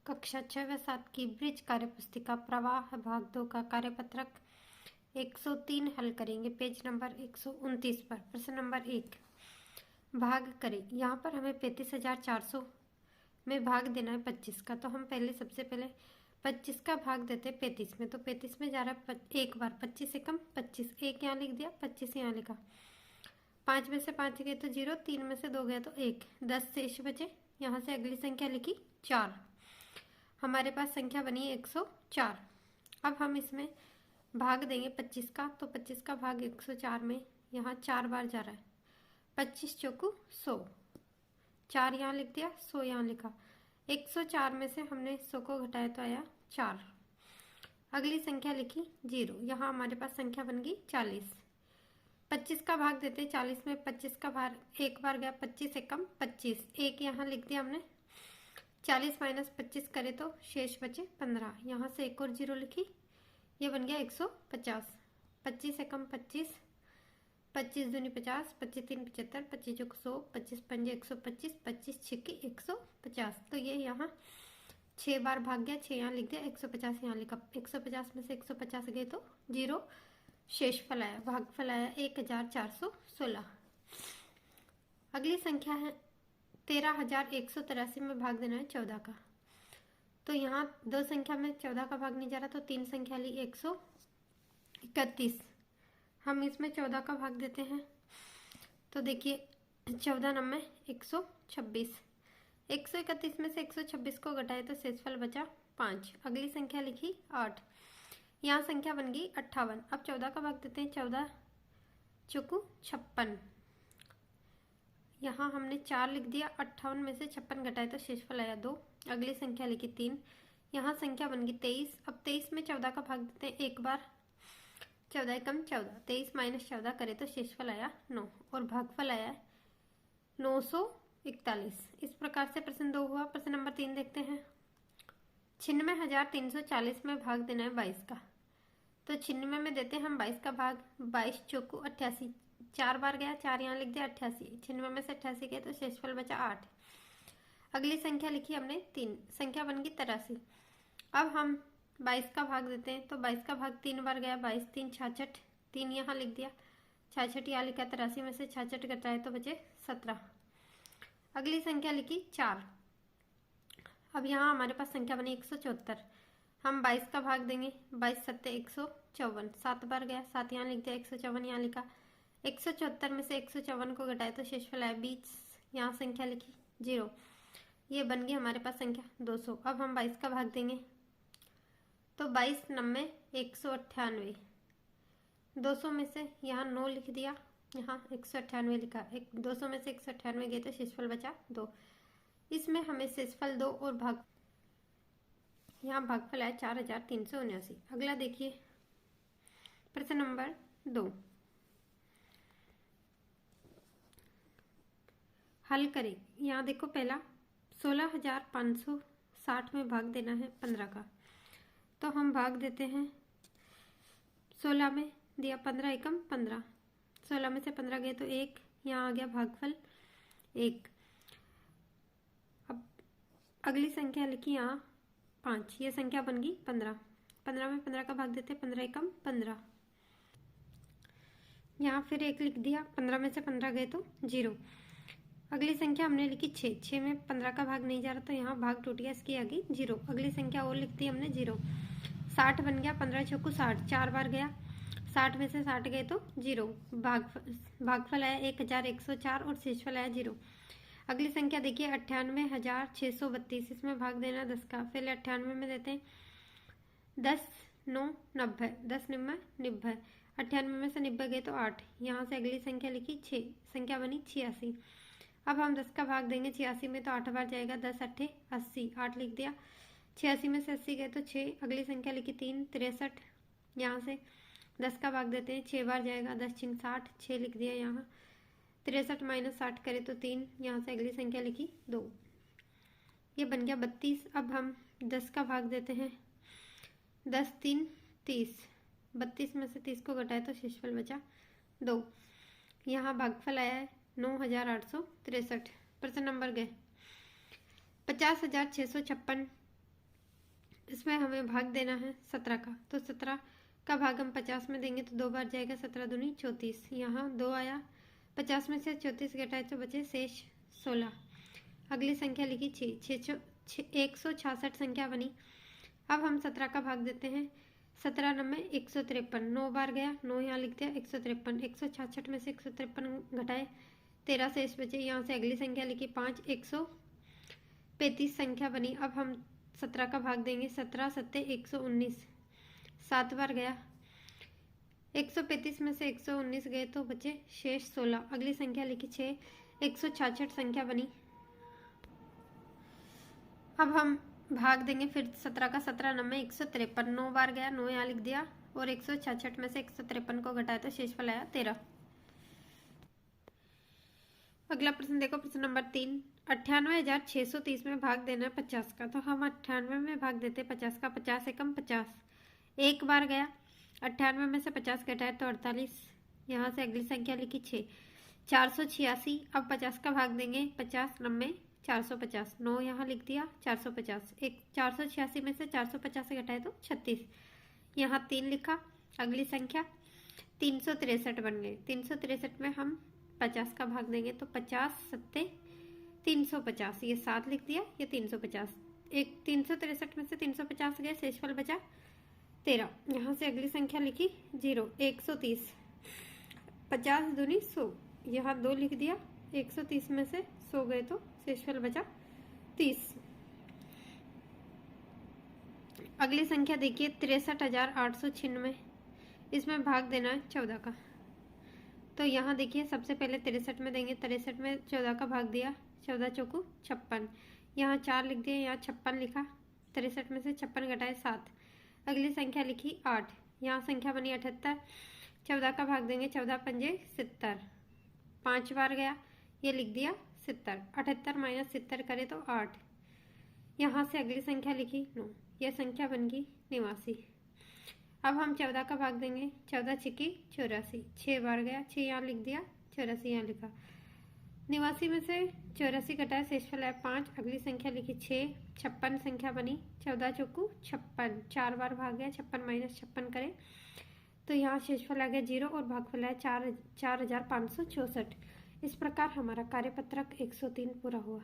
कक्षा 6 व 7 की ब्रिज कार्य पुस्तिका प्रवाह भाग 2 का कार्यपत्रक 103 हल करेंगे। पेज नंबर 129 पर प्रश्न नंबर 1 भाग करें। यहाँ पर हमें 35,400 में भाग देना है 25 का। तो हम सबसे पहले 25 का भाग देते हैं 35 में। तो 35 में जा रहा है एक बार 25 से कम 25, एक यहाँ लिख दिया, 25 यहाँ लिखा। 5 में से 5 गए तो 0, 3 में से 2 गए तो 1, 10 शेष बचे। यहाँ से अगली संख्या लिखी 4। हमारे पास संख्या बनी 104। अब हम इसमें भाग देंगे 25 का। तो 25 का भाग 104 में यहाँ 4 बार जा रहा है। 25 चौकू 100, 4 यहाँ लिख दिया, 100 यहाँ लिखा। 104 में से हमने 100 को घटाया तो आया 4। अगली संख्या लिखी 0। यहाँ हमारे पास संख्या बन गई 40। 25 का भाग देते हैं 40 में। 25 का भाग एक बार गया, 25 से कम 25, एक यहाँ लिख दिया हमने। 40 माइनस 25 करे तो शेष बचे 15। यहाँ से एक और 0 लिखी, ये बन गया 150। 25 से कम 25, 25 दूनी 50, 25 तीन 75, 25 चौक 100, 25 पंजे 125, 25 छिक्की 150। तो ये यहाँ 6 बार भाग गया, 6 यहाँ लिख दिया, 150 यहाँ लिखा। 150 में से 150 गए तो 0 शेष फल आया, भागफल आया 1416। अगली संख्या है 13,183 में भाग देना है 14 का। तो यहाँ दो संख्या में 14 का भाग नहीं जा रहा, तो 3 संख्या ली 131। हम इसमें 14 का भाग देते हैं। तो देखिए 14 नंबर 126। 131 में से 126 को घटाए तो शेषफल बचा 5। अगली संख्या लिखी 8। यहाँ संख्या बन गई 58। अब 14 का भाग देते हैं। 14 चौकू 56, यहाँ हमने 4 लिख दिया। 58 में से 56 घटाए तो शेषफल आया 2। अगली संख्या लिखी 3। यहाँ संख्या बन गई 23। अब 23 में 14 का भाग देते हैं एक बार। 14 कम 14, 23 माइनस 14 करे तो शेषफल आया 9 और भागफल आया 941। इस प्रकार से प्रश्न 2 हुआ। प्रश्न नंबर 3 देखते हैं। 96,340 में भाग देना है 22 का। तो 96 में देते हैं हम 22 का भाग। 22 चौकू 88, 4 बार गया, 4 यहाँ लिख दिया 88। 96 में से 88 गए तो शेषफल बचा 8। अगली संख्या लिखी हमने 3, संख्या बन गई 83। अब हम 22 का भाग देते हैं। तो 22 का भाग 3 बार गया, 22 3 66, 3 यहाँ लिख दिया, 66 यहाँ लिखा। 83 में से 66 घटाए तो बचे 17। अगली संख्या लिखी 4। अब यहाँ हमारे पास संख्या बनी 174। हम 22 का भाग देंगे। 22 सत्ते 154, 7 बार गया, 7 यहाँ लिख दिया, 154 यहाँ लिखा। 174 में से 154 को घटाए तो शेषफल आया 20। यहाँ संख्या लिखी 0। ये बन गई हमारे पास संख्या 200। अब हम 22 का भाग देंगे। तो 22 नंबर 198। 200 में से यहाँ 9 लिख दिया, यहाँ 198 लिखा। 200 में से 198 गए तो शेषफल बचा 2। इसमें हमें शेषफल 2 और भाग, यहाँ भागफल आया 4,379। अगला देखिए प्रश्न नंबर 2 हल करें। यहाँ देखो पहला 16,560 में भाग देना है 15 का। तो हम भाग देते हैं। 16 में दिया 15 एकम 15, 16 में से 15 गए तो 1, यहाँ आ गया भागफल 1। अब अगली संख्या लिखी यहाँ 5, ये संख्या बन गई 15। 15 में 15 का भाग देते हैं। 15 एकम 15, यहाँ फिर 1 लिख दिया। 15 में से 15 गए तो 0। अगली संख्या हमने लिखी 6। 6 में 15 का भाग नहीं जा रहा, तो यहाँ भाग टूट गया, इसकी आ गई 0। अगली संख्या और लिख दी हमने 0। 60 बन गया। 15 चौकू 60, 4 बार गया, 60 में से 60 गए तो 0। भागफल आया 1,104 और शेषफल आया 0। अगली संख्या देखिए 98,632। इसमें भाग देना 10 का। पहले 98 में देते हैं। 10 9 90, 10 90 90। 98 में से 90 गए तो 8। यहाँ से अगली संख्या लिखी 6, संख्या बनी 86। अब हम 10 का भाग देंगे। 86 में तो 8 बार जाएगा, 10 8 80, 8 लिख दिया। 86 में से 80 गए तो 6। अगली संख्या लिखी 3 63। यहाँ से 10 का भाग देते हैं। 6 बार जाएगा, 10 छिंग 60, 6 लिख दिया यहाँ। 63 माइनस 60 करे तो 3। यहाँ से अगली संख्या लिखी 2, ये बन गया 32। अब हम 10 का भाग देते हैं। 10 3 30, 32 में से 30 को घटाए तो शेषफल बचा 2। यहाँ भागफल आया है 9,863। प्रश्न नंबर गए 50,656 इसमें हमें भाग देना है 17 का। तो 17 का भाग हम 50 में देंगे तो 2 बार जाएगा, 17 दूनी 34। यहाँ 2 आया, 50 में से 34 घटाए तो बचे शेष 16। अगली संख्या लिखी 166 संख्या बनी। अब हम 17 का भाग देते हैं। 17 नंबर 153, 9 बार गया, 9 यहाँ लिख दिया, 153। 166 में से 153 घटाए 13 शेष बचे। यहाँ से अगली संख्या लिखी 5, 135 संख्या बनी। अब हम 17 का भाग देंगे। 17 सत्ते 119, 7 बार गया, 135 में से 119 गए तो बचे शेष 16। अगली संख्या लिखी 6, 166 संख्या बनी। अब हम भाग देंगे फिर 17 का। 17 नंबर 153, 9 बार गया, 9 यहाँ लिख दिया, और 166 में से 153 को घटाया तो शेषफल आया 13। अगला प्रश्न देखो, प्रश्न नंबर 3। 98,630 में भाग देना है 50 का। तो हम 98 में भाग देते 50 का। 50 एकम 50, 1 बार गया, 98 में से 50 घटाया तो 48। यहाँ से अगली संख्या लिखी 6, 486। अब 50 का भाग देंगे। 50 नंबर 450, 9 यहाँ लिख दिया, 450। 486 में से 450 से घटाए तो 36। यहाँ 3 लिखा। अगली संख्या 363 बन गए। 363 में हम 50 का भाग देंगे तो 50 सत्ते 350, ये 7 लिख दिया, ये 350। 363 में से 350 गए, शेषफल बचा 13। यहाँ से अगली संख्या लिखी 0, 130। 50 दूनी 100, यहाँ 2 लिख दिया, 130 में से 100 गए तो शेषफल बचा 30। अगली संख्या देखिए 63,896, इसमें भाग देना है 14 का। तो यहाँ देखिए सबसे पहले 63 में देंगे। 63 में 14 का भाग दिया, 14 चौकू 56। यहाँ 4 लिख दिया, यहाँ 56 लिखा। 63 में से 56 घटाए 7। अगली संख्या लिखी 8, यहाँ संख्या बनी 78। 14 का भाग देंगे, 14 पंजे 70, 5 बार गया, ये लिख दिया 70। 78 माइनस 70 करे तो 8। यहाँ से अगली संख्या लिखी 9, यह संख्या बन गई 89। अब हम 14 का भाग देंगे। 14 छिकी 84, 6 बार गया, 6 यहाँ लिख दिया, 84 यहाँ लिखा। 89 में से 84 घटाया, शेषफल है 5। अगली संख्या लिखी 6, 56 संख्या बनी। 14 चौकू 56, 4 बार भाग गया, 56 माइनस 56 करें तो यहाँ शेषफल आ गया 0 और भागफल है 4,564। इस प्रकार हमारा कार्यपत्रक 103 पूरा हुआ।